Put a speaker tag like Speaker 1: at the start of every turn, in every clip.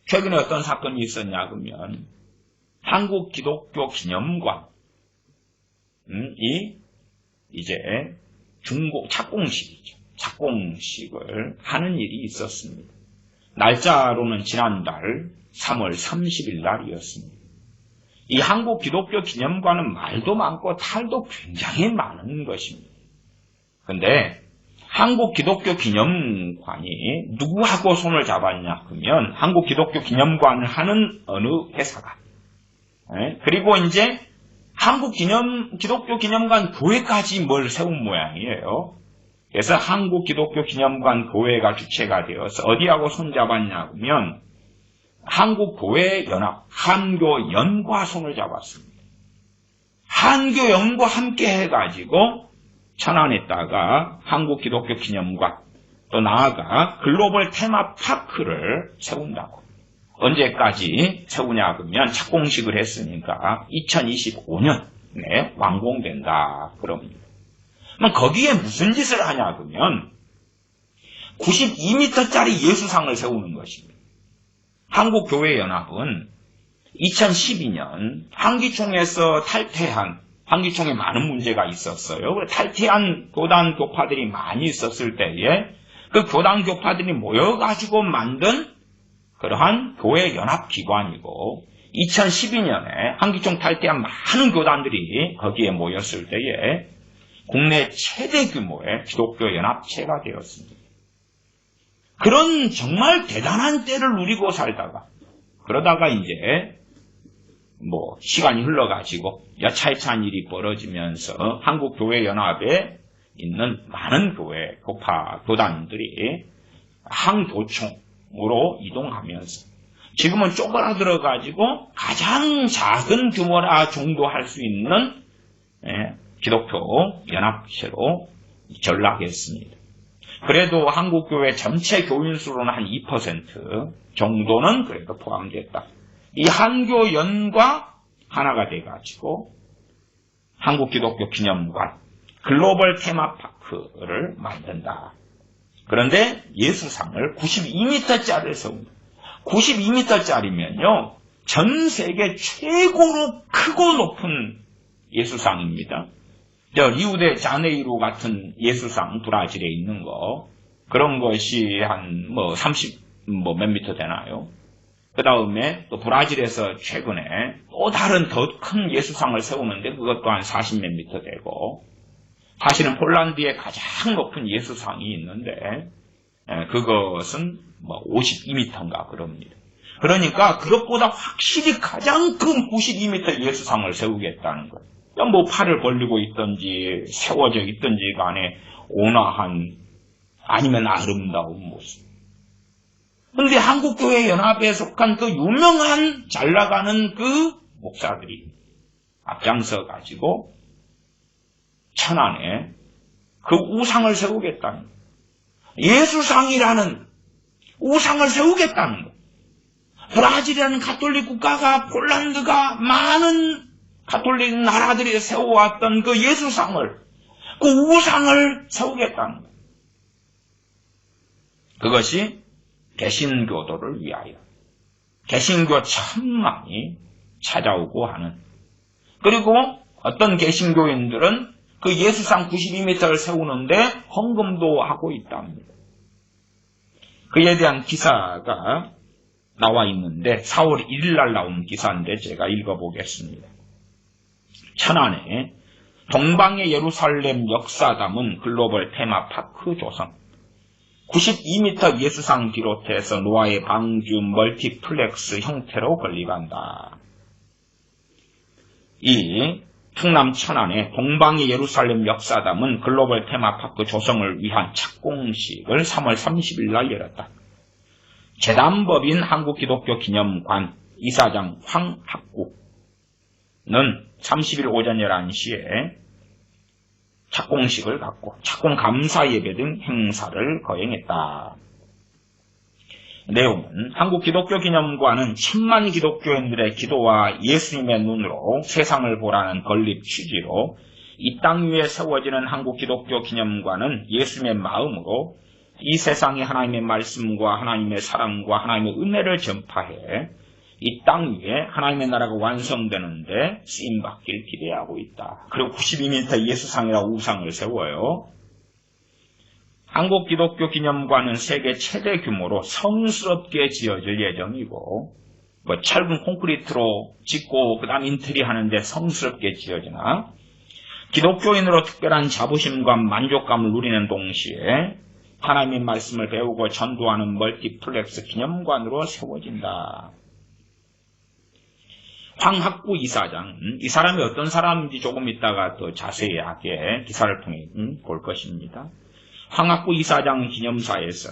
Speaker 1: 최근에 어떤 사건이 있었냐 그러면 한국 기독교 기념관 이 이제 착공식이죠. 착공식을 하는 일이 있었습니다. 날짜로는 지난달 3월 30일 날이었습니다. 이 한국 기독교 기념관은 말도 많고 탈도 굉장히 많은 것입니다. 그런데 한국 기독교 기념관이 누구하고 손을 잡았냐 그러면 한국 기독교 기념관을 하는 어느 회사가 그리고 이제 한국 기독교 기념관 교회까지 뭘 세운 모양이에요. 그래서 한국 기독교 기념관 교회가 주체가 되어서 어디하고 손잡았냐 그러면 한국교회연합, 한교연과 손을 잡았습니다. 한교연과 함께 해가지고 천안에다가 한국 기독교 기념관 또 나아가 글로벌 테마파크를 세운다고. 언제까지 세우냐 그러면 착공식을 했으니까 2025년에 완공된다 그럽니다. 그럼 거기에 무슨 짓을 하냐 그러면 92m짜리 예수상을 세우는 것입니다. 한국교회연합은 2012년 한기총에서 탈퇴한, 한기총에 많은 문제가 있었어요. 탈퇴한 교단 교파들이 많이 있었을 때에 그 교단 교파들이 모여가지고 만든 그러한 교회연합기관이고 2012년에 한기총 탈퇴한 많은 교단들이 거기에 모였을 때에 국내 최대 규모의 기독교 연합체가 되었습니다. 그런 정말 대단한 때를 누리고 살다가 그러다가 이제 시간이 흘러가지고 여차여차한 일이 벌어지면서 한국교회연합에 있는 많은 교회, 교파, 교단들이 항교총으로 이동하면서 지금은 쪼그라들어가지고 가장 작은 규모라 정도 할 수 있는 기독교 연합체로 전락했습니다. 그래도 한국교회 전체 교인 수로는 한 2% 정도는 그래도 포함됐다. 이 한교연과 하나가 돼가지고 한국기독교 기념관 글로벌 테마파크를 만든다. 그런데 예수상을 92m짜리를 세웁니다. 92m짜리면요 전 세계 최고로 크고 높은 예수상입니다. 리우데 자네이루 같은 예수상 브라질에 있는 거 그런 것이 한 30 몇 미터 되나요? 그 다음에 또 브라질에서 최근에 또 다른 더 큰 예수상을 세우는데 그것 또한 40 몇 미터 되고 사실은 폴란드에 가장 높은 예수상이 있는데 그것은 52m인가 그럽니다. 그러니까 그것보다 확실히 가장 큰 92m 예수상을 세우겠다는 거예요. 팔을 벌리고 있든지 세워져 있든지 간에 온화한 아니면 아름다운 모습. 그런데 한국교회연합에 속한 그 유명한 잘 나가는 그 목사들이 앞장서 가지고 천안에 그 우상을 세우겠다는 거예요. 예수상이라는 우상을 세우겠다는 거예요. 브라질이라는 가톨릭 국가가 폴란드가 많은 가톨릭 나라들이 세워왔던 그 예수상을, 그 우상을 세우겠다는 거예요. 그것이 개신교도를 위하여 개신교 천만이 찾아오고 하는, 그리고 어떤 개신교인들은 그 예수상 92m를 세우는데 헌금도 하고 있답니다. 그에 대한 기사가 나와 있는데 4월 1일 날 나온 기사인데 제가 읽어보겠습니다. 천안에 동방의 예루살렘 역사 담은 글로벌 테마파크 조성, 92m 예수상 비롯해서 노아의 방주 멀티플렉스 형태로 건립한다. 이 충남 천안에 동방의 예루살렘 역사 담은 글로벌 테마파크 조성을 위한 착공식을 3월 30일 날 열었다. 재단법인 한국기독교기념관 이사장 황학국는 30일 오전 11시에 착공식을 갖고 착공 감사 예배 등 행사를 거행했다. 내용은 한국기독교기념관은 천만 기독교인들의 기도와 예수님의 눈으로 세상을 보라는 건립 취지로 이 땅 위에 세워지는 한국기독교기념관은 예수님의 마음으로 이 세상에 하나님의 말씀과 하나님의 사랑과 하나님의 은혜를 전파해 이 땅 위에 하나님의 나라가 완성되는데 쓰임받길 기대하고 있다. 그리고 92m 예수상이라고 우상을 세워요. 한국 기독교 기념관은 세계 최대 규모로 성스럽게 지어질 예정이고, 철근 콘크리트로 짓고 그 다음 인테리어 하는데 성스럽게 지어지나, 기독교인으로 특별한 자부심과 만족감을 누리는 동시에 하나님의 말씀을 배우고 전도하는 멀티플렉스 기념관으로 세워진다. 황학구 이사장, 이 사람이 어떤 사람인지 조금 이따가 더 자세하게 기사를 통해 볼 것입니다. 황학구 이사장 기념사에서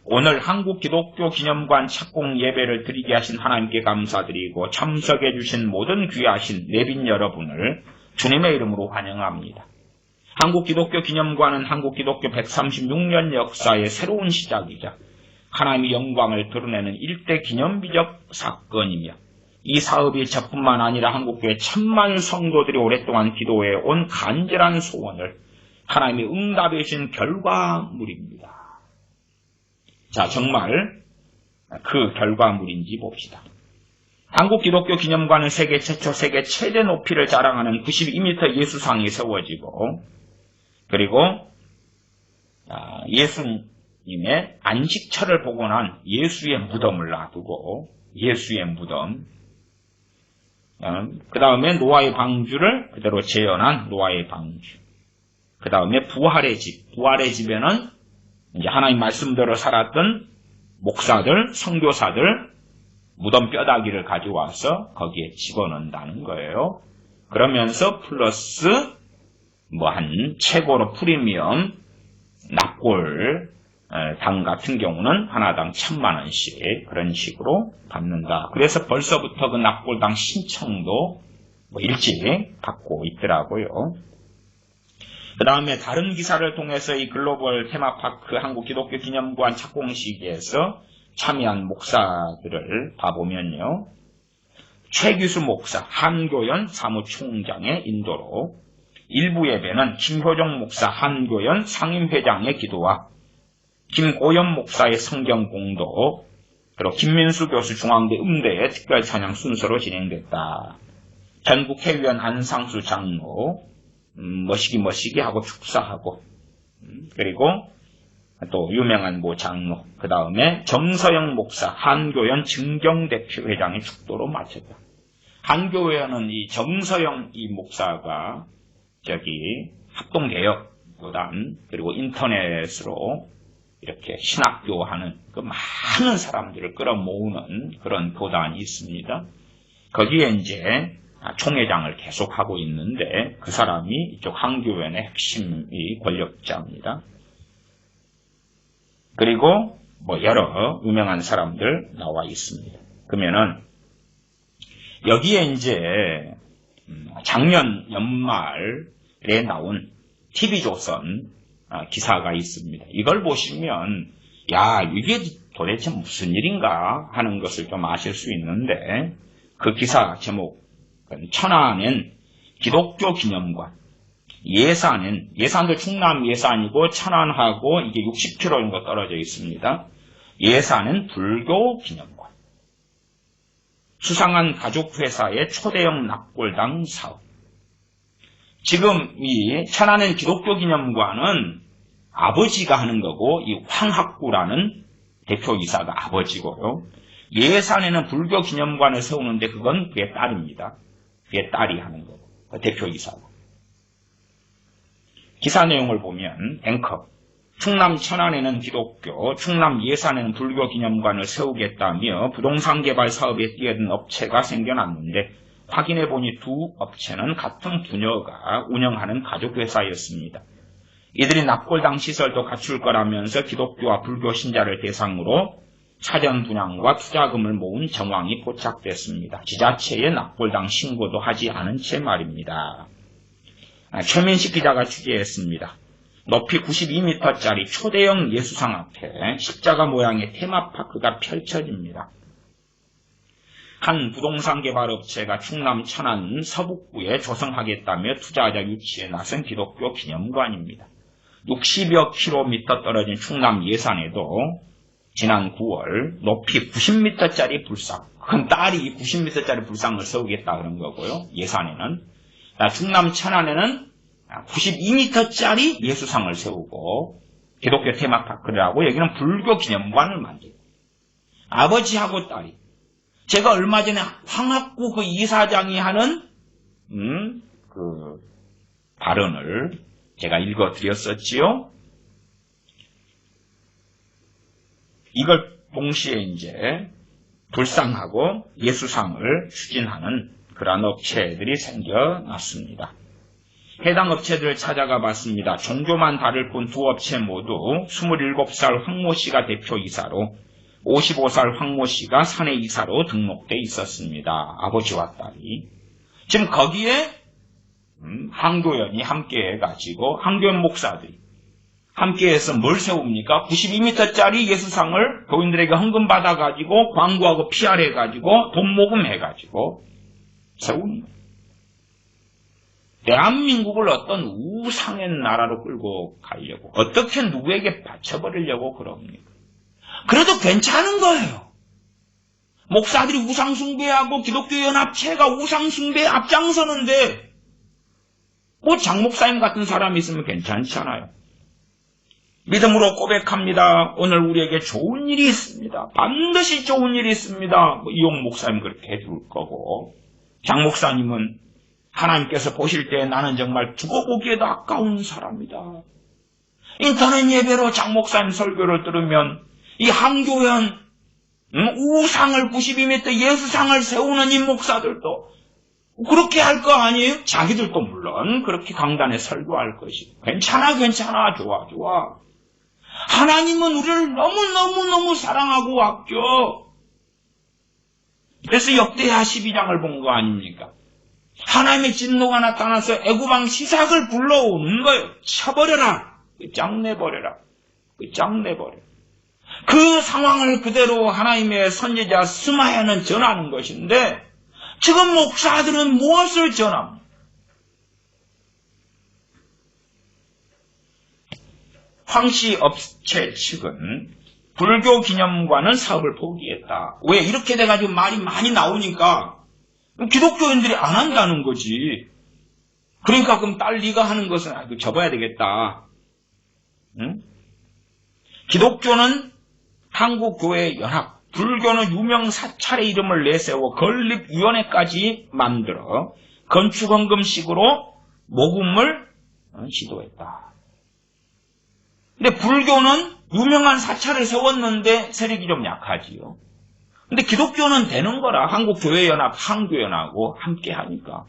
Speaker 1: 오늘 한국 기독교 기념관 착공 예배를 드리게 하신 하나님께 감사드리고 참석해 주신 모든 귀하신 내빈 여러분을 주님의 이름으로 환영합니다. 한국 기독교 기념관은 한국 기독교 136년 역사의 새로운 시작이자 하나님의 영광을 드러내는 일대 기념비적 사건이며, 이 사업이 저뿐만 아니라 한국교회 천만 성도들이 오랫동안 기도해 온 간절한 소원을 하나님이 응답해 주신 결과물입니다. 자, 정말 그 결과물인지 봅시다. 한국 기독교 기념관은 세계 최초, 세계 최대 높이를 자랑하는 92m 예수상이 세워지고, 그리고 예수님의 안식처를 보고 난 예수의 무덤을 놔두고, 예수의 무덤, 그 다음에 노아의 방주를 그대로 재현한 노아의 방주, 그 다음에 부활의 집, 부활의 집에는 이제 하나님 말씀대로 살았던 목사들, 선교사들 무덤 뼈다귀를 가져와서 거기에 집어넣는다는 거예요. 그러면서 플러스 한 최고로 프리미엄 납골 당 같은 경우는 하나당 1,000만원씩 그런 식으로 받는다. 그래서 벌써부터 그 납골당 신청도 일찍 받고 있더라고요. 그 다음에 다른 기사를 통해서 이 글로벌 테마파크 한국 기독교 기념관 착공식에서 참여한 목사들을 봐보면요. 최규수 목사, 한교연 사무총장의 인도로 일부 예배는 김효정 목사, 한교연 상임회장의 기도와 김고연 목사의 성경 공도, 그리고 김민수 교수 중앙대 음대의 특별 찬양 순서로 진행됐다. 전국회의원 안상수 장로, 머시기 하고 축사하고, 그리고 또 유명한 장로, 그 다음에 정서영 목사, 한교연 증경대표 회장의 축도로 마쳤다. 한교회는 이 정서영 이 목사가 합동개혁보단 그리고 인터넷으로 이렇게 신학교하는 그 많은 사람들을 끌어모으는 그런 교단이 있습니다. 거기에 이제 총회장을 계속하고 있는데 그 사람이 이쪽 한교회의 핵심이 권력자입니다. 그리고 여러 유명한 사람들 나와 있습니다. 그러면은 여기에 이제 작년 연말에 나온 TV조선 기사가 있습니다. 이걸 보시면 이게 도대체 무슨 일인가 하는 것을 좀 아실 수 있는데, 그 기사 제목은 천안엔 기독교 기념관, 예산도 충남 예산이고 천안하고 이게 60km 정도 떨어져 있습니다. 예산은 불교 기념관, 수상한 가족회사의 초대형 납골당 사업. 지금 이 천안엔 기독교 기념관은 아버지가 하는 거고, 이 황학구라는 대표이사가 아버지고요. 예산에는 불교 기념관을 세우는데 그건 그의 딸입니다. 그의 딸이 하는 거고, 대표이사고. 기사 내용을 보면 앵커, 충남 천안에는 기독교, 충남 예산에는 불교 기념관을 세우겠다며 부동산 개발 사업에 뛰어든 업체가 생겨났는데, 확인해보니 두 업체는 같은 부녀가 운영하는 가족회사였습니다. 이들이 납골당 시설도 갖출 거라면서 기독교와 불교 신자를 대상으로 사전 분양과 투자금을 모은 정황이 포착됐습니다. 지자체에 납골당 신고도 하지 않은 채 말입니다. 최민식 기자가 취재했습니다. 높이 92m짜리 초대형 예수상 앞에 십자가 모양의 테마파크가 펼쳐집니다. 한 부동산 개발 업체가 충남 천안 서북구에 조성하겠다며 투자자 유치에 나선 기독교 기념관입니다. 60여 킬로미터 떨어진 충남 예산에도 지난 9월 높이 90m짜리 불상, 큰 딸이 90m짜리 불상을 세우겠다 그런 거고요. 예산에는. 충남 천안에는 92m짜리 예수상을 세우고 기독교 테마파크를 하고 여기는 불교 기념관을 만들고 아버지하고 딸이 제가 얼마 전에 황학구 그 이사장이 하는 그 발언을 제가 읽어드렸었지요. 이걸 동시에 이제 불상하고 예수상을 추진하는 그러한 업체들이 생겨났습니다. 해당 업체들을 찾아가 봤습니다. 종교만 다를 뿐 두 업체 모두 27살 황모 씨가 대표이사로 55살 황모 씨가 사내이사로 등록돼 있었습니다. 아버지와 딸이. 지금 거기에 황교연이 함께해가지고 황교연 목사들이 함께해서 뭘 세웁니까? 92m짜리 예수상을 교인들에게 헌금 받아가지고 광고하고 PR해가지고 돈 모금해가지고 세우는 거예요. 대한민국을 어떤 우상의 나라로 끌고 가려고 어떻게 누구에게 바쳐버리려고 그럽니까? 그래도 괜찮은 거예요. 목사들이 우상숭배하고 기독교연합체가 우상숭배에 앞장서는데 뭐 장목사님 같은 사람이 있으면 괜찮잖아요. 믿음으로 고백합니다. 오늘 우리에게 좋은 일이 있습니다. 반드시 좋은 일이 있습니다. 이용 목사님 그렇게 해줄 거고 장목사님은 하나님께서 보실 때 나는 정말 죽어보기에도 아까운 사람이다. 인터넷 예배로 장목사님 설교를 들으면 이 한교연 우상을 92m 예수상을 세우는 이 목사들도 그렇게 할 거 아니에요? 자기들도 물론 그렇게 강단에 설교할 것이고 괜찮아 좋아. 하나님은 우리를 너무너무 사랑하고 아껴. 그래서 역대하 12장을 본 거 아닙니까? 하나님의 진노가 나타나서 애굽왕 시삭을 불러오는 거예요. 쳐버려라. 끝장내버려라. 그 상황을 그대로 하나님의 선지자 스마야는 전하는 것인데 지금 목사들은 무엇을 전합니까? 황씨 업체 측은 불교 기념관은 사업을 포기했다. 왜? 이렇게 돼가지고 말이 많이 나오니까 기독교인들이 안 한다는 거지. 그러니까 그럼 딸 네가 하는 것은 접어야 되겠다. 응? 기독교는 한국교회연합, 불교는 유명 사찰의 이름을 내세워 건립위원회까지 만들어 건축헌금식으로 모금을 시도했다. 근데 불교는 유명한 사찰을 세웠는데 세력이 좀 약하지요. 근데 기독교는 되는 거라. 한국교회연합, 한교연하고 함께 하니까.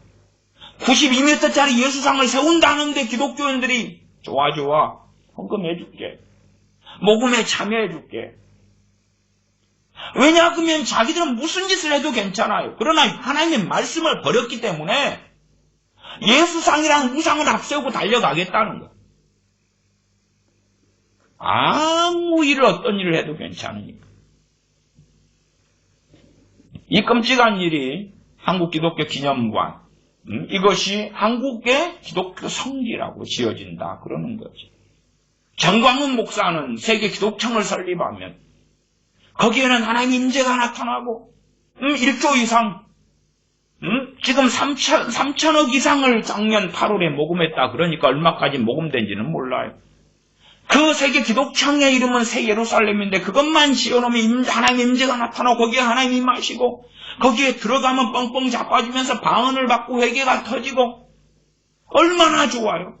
Speaker 1: 92m짜리 예수상을 세운다는데 기독교인들이 좋아 헌금해줄게. 모금에 참여해줄게. 왜냐 그러면 자기들은 무슨 짓을 해도 괜찮아요. 그러나 하나님의 말씀을 버렸기 때문에 예수상이랑 우상을 앞세우고 달려가겠다는 거예요. 아무 일을 어떤 일을 해도 괜찮으니까. 이 끔찍한 일이 한국 기독교 기념관, 이것이 한국의 기독교 성지라고 지어진다 그러는 거지. 정광훈 목사는 세계 기독청을 설립하면 거기에는 하나님의 임재가 나타나고 1조 이상 지금 3천억 이상을 작년 8월에 모금했다 그러니까 얼마까지 모금된지는 몰라요. 그 세계 기독청의 이름은 새 예루살렘인데 그것만 지어놓으면 하나님의 임재가 나타나고 거기에 하나님이 임하시고 거기에 들어가면 뻥뻥 자빠지면서 방언을 받고 회개가 터지고 얼마나 좋아요.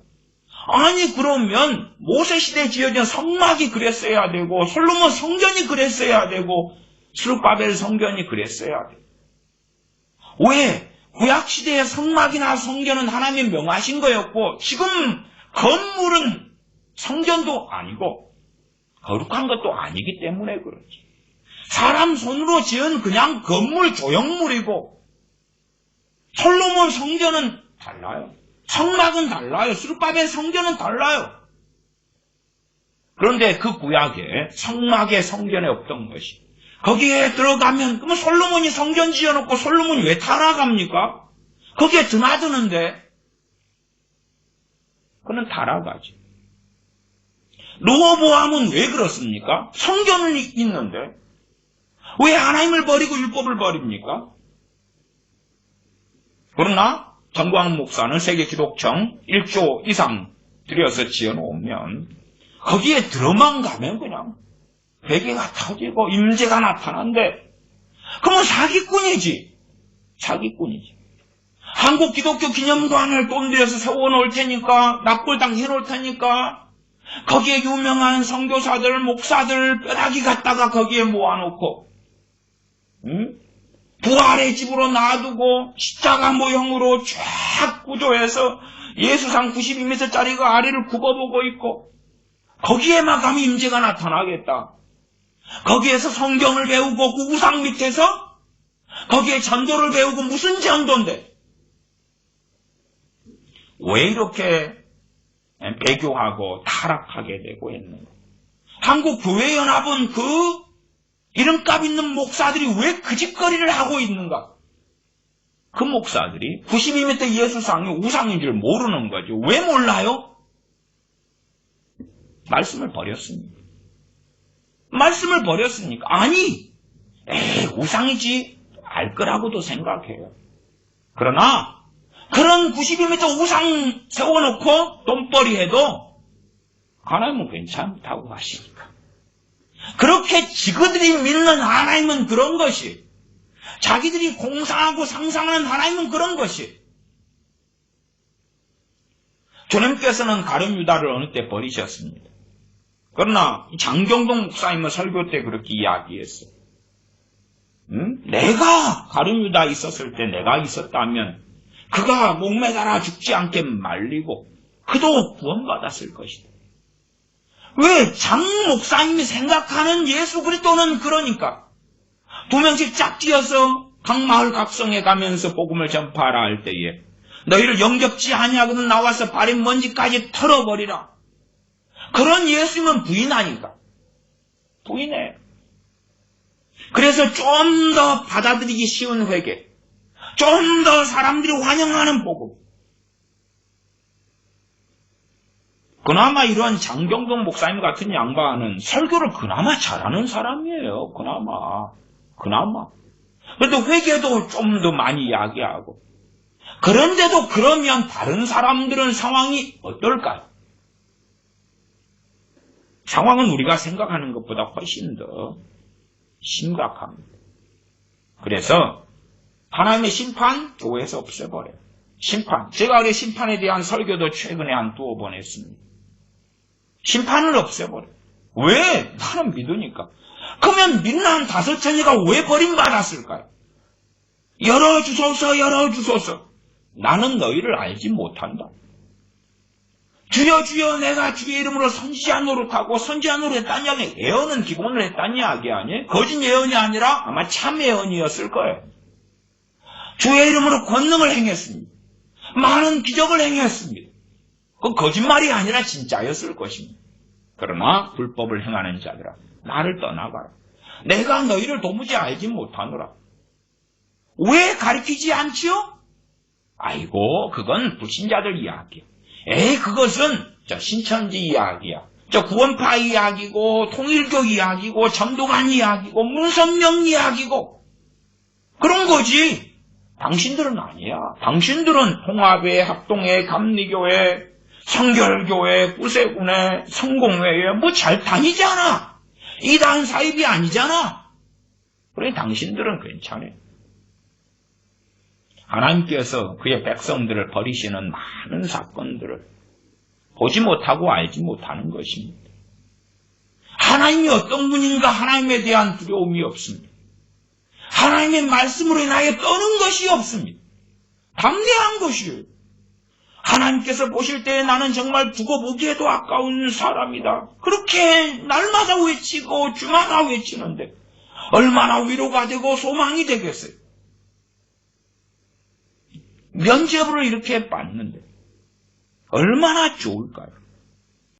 Speaker 1: 아니 그러면 모세시대에 지어진 성막이 그랬어야 되고 솔로몬 성전이 그랬어야 되고 스룹바벨 성전이 그랬어야 돼요. 왜? 구약시대의 성막이나 성전은 하나님이 명하신 거였고 지금 건물은 성전도 아니고 거룩한 것도 아니기 때문에 그렇지. 사람 손으로 지은 그냥 건물 조형물이고 솔로몬 성전은 달라요. 성막은 달라요. 스룹바벨 성전은 달라요. 그런데 그 구약에 성막의 성전에 없던 것이 거기에 들어가면 그러면 솔로몬이 성전 지어놓고 솔로몬이 왜 타락합니까? 거기에 드나드는데 그는 타락하지. 르호보암은 왜 그렇습니까? 성경은 있는데 왜 하나님을 버리고 율법을 버립니까? 그러나 정광훈 목사는 세계기독청 1조 이상 들여서 지어놓으면 거기에 들어만 가면 그냥 베개가 터지고 임재가 나타난대. 그러면 사기꾼이지. 사기꾼이지. 한국 기독교 기념관을 돈 들여서 세워놓을 테니까, 납골당 해놓을 테니까, 거기에 유명한 선교사들, 목사들 뼈다귀 갖다가 거기에 모아놓고, 부활의 집으로 놔두고 십자가 모형으로 쫙 구조해서 예수상 92m짜리가 아래를 굽어보고 있고, 거기에만 가면 임재가 나타나겠다. 거기에서 성경을 배우고 그 우상 밑에서 거기에 전도를 배우고 무슨 전도인데 왜 이렇게 배교하고 타락하게 되고 있는가? 한국교회연합은 그 이름값 있는 목사들이 왜 그 짓거리를 하고 있는가? 그 목사들이 92m 예수상이 우상인 줄 모르는 거죠. 왜 몰라요? 말씀을 버렸습니다. 말씀을 버렸으니까. 아니, 우상이지 알 거라고도 생각해요. 그러나 그런 92m 우상 세워놓고 돈벌이 해도 하나님은 괜찮다고 하시니까. 그렇게 지그들이 믿는 하나님은 그런 것이, 자기들이 공상하고 상상하는 하나님은 그런 것이. 주님께서는 가룟 유다를 어느 때 버리셨습니다. 그러나 장경동 목사님은 설교 때 그렇게 이야기했어요. 내가 가룟 유다 있었을 때 내가 있었다면 그가 목매달아 죽지 않게 말리고 그도 구원받았을 것이다. 왜? 장 목사님이 생각하는 예수 그리스도는 그러니까 두 명씩 짝 뛰어서 각 마을 각성에 가면서 복음을 전파하라 할 때에 너희를 영접지 아니하거든 나와서 발에 먼지까지 털어버리라. 그런 예수님은 부인하니까. 부인해. 그래서 좀 더 받아들이기 쉬운 회개, 좀 더 사람들이 환영하는 복음. 그나마 이런 장경동 목사님 같은 양반은 설교를 그나마 잘하는 사람이에요. 그나마. 그래도 회개도 좀 더 많이 이야기하고. 그런데도 그러면 다른 사람들은 상황이 어떨까요? 상황은 우리가 생각하는 것보다 훨씬 더 심각합니다. 그래서 하나님의 심판 교회에서 없애버려요. 심판. 제가 그 심판에 대한 설교도 최근에 한 2번 했습니다. 심판을 없애버려요. 왜? 나는 믿으니까. 그러면 믿는 한 5천이가 왜 버림받았을까요? 열어주소서. 나는 너희를 알지 못한다. 주여 주여 내가 주의 이름으로 선지자 노릇하고 선지자 노릇했다니 하니 예언은 기본으로 했다니 이야기 아니에요? 거짓 예언이 아니라 아마 참 예언이었을 거예요. 주의 이름으로 권능을 행했습니다. 많은 기적을 행했습니다. 그 거짓말이 아니라 진짜였을 것입니다. 그러나 불법을 행하는 자들아 나를 떠나가라. 내가 너희를 도무지 알지 못하노라. 왜 가르치지 않지요? 아이고 그건 불신자들 이야기야. 그것은 저 신천지 이야기야. 저 구원파 이야기고 통일교 이야기고 전도관 이야기고 문선명 이야기고 그런 거지. 당신들은 아니야. 당신들은 통합회, 합동회, 감리교회, 성결교회, 구세군회, 성공회에 뭐 잘 다니잖아. 이단 사입이 아니잖아. 그래 당신들은 괜찮아요. 하나님께서 그의 백성들을 버리시는 많은 사건들을 보지 못하고 알지 못하는 것입니다. 하나님이 어떤 분인가 하나님에 대한 두려움이 없습니다. 하나님의 말씀으로 인하여 떠는 것이 없습니다. 담대한 것이에요. 하나님께서 보실 때 나는 정말 두고 보기에도 아까운 사람이다. 그렇게 날마다 외치고 주마다 외치는데 얼마나 위로가 되고 소망이 되겠어요. 면접으로 이렇게 받는데 얼마나 좋을까요?